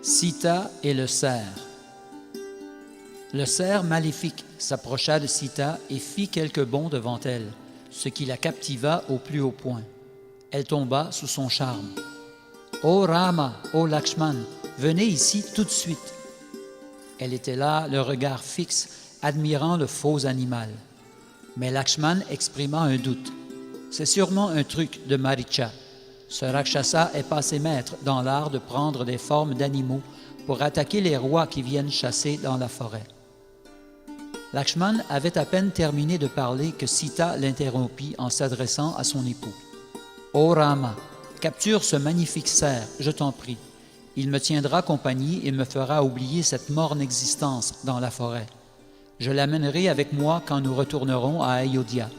Sita et le cerf. Le cerf maléfique s'approcha de Sita et fit quelques bonds devant elle, ce qui la captiva au plus haut point. Elle tomba sous son charme. « Ô Rama, ô Lakshman, venez ici tout de suite. » Elle était là, le regard fixe, admirant le faux animal. Mais Lakshman exprima un doute. « C'est sûrement un truc de Maricha. Ce Rakshasa est passé maître dans l'art de prendre des formes d'animaux pour attaquer les rois qui viennent chasser dans la forêt. » Lakshman avait à peine terminé de parler que Sita l'interrompit en s'adressant à son époux. « Ô Rama, capture ce magnifique cerf, je t'en prie. Il me tiendra compagnie et me fera oublier cette morne existence dans la forêt. Je l'amènerai avec moi quand nous retournerons à Ayodhya.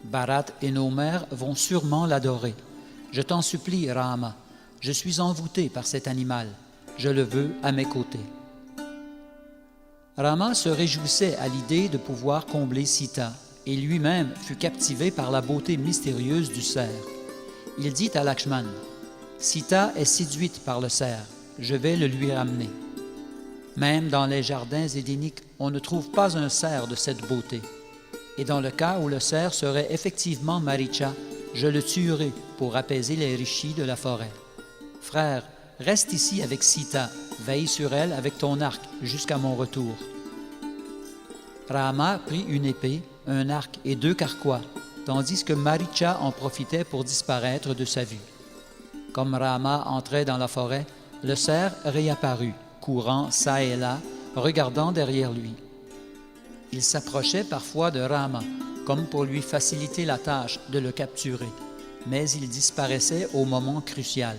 Bharat et nos mères vont sûrement l'adorer. Je t'en supplie, Rama, je suis envoûté par cet animal. Je le veux à mes côtés. » Rama se réjouissait à l'idée de pouvoir combler Sita et lui-même fut captivé par la beauté mystérieuse du cerf. Il dit à Lakshman, « Sita est séduite par le cerf, je vais le lui ramener. » Même dans les jardins édéniques, on ne trouve pas un cerf de cette beauté. Et dans le cas où le cerf serait effectivement Maricha, je le tuerai pour apaiser les rishis de la forêt. Frère, reste ici avec Sita, veille sur elle avec ton arc jusqu'à mon retour. Rama prit une épée, un arc et 2 carquois, tandis que Maricha en profitait pour disparaître de sa vue. Comme Rama entrait dans la forêt, le cerf réapparut, courant çà et là, regardant derrière lui. Il s'approchait parfois de Rama, comme pour lui faciliter la tâche de le capturer, mais il disparaissait au moment crucial.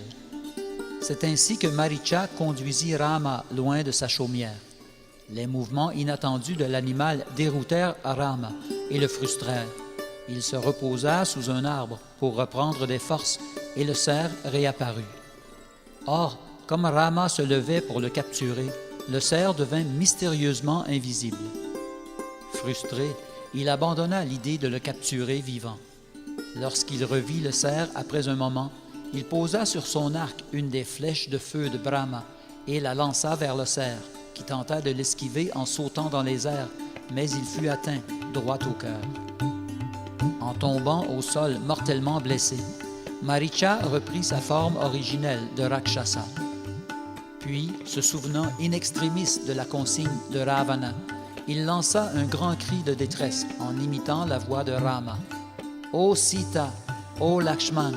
C'est ainsi que Maricha conduisit Rama loin de sa chaumière. Les mouvements inattendus de l'animal déroutèrent Rama et le frustrèrent. Il se reposa sous un arbre pour reprendre des forces et le cerf réapparut. Or, comme Rama se levait pour le capturer, le cerf devint mystérieusement invisible. Frustré, il abandonna l'idée de le capturer vivant. Lorsqu'il revit le cerf après un moment, il posa sur son arc une des flèches de feu de Brahma et la lança vers le cerf, qui tenta de l'esquiver en sautant dans les airs, mais il fut atteint droit au cœur. En tombant au sol mortellement blessé, Maricha reprit sa forme originelle de Rakshasa. Puis, se souvenant in extremis de la consigne de Ravana, il lança un grand cri de détresse en imitant la voix de Rama. « Ô Sita, ô Lakshman,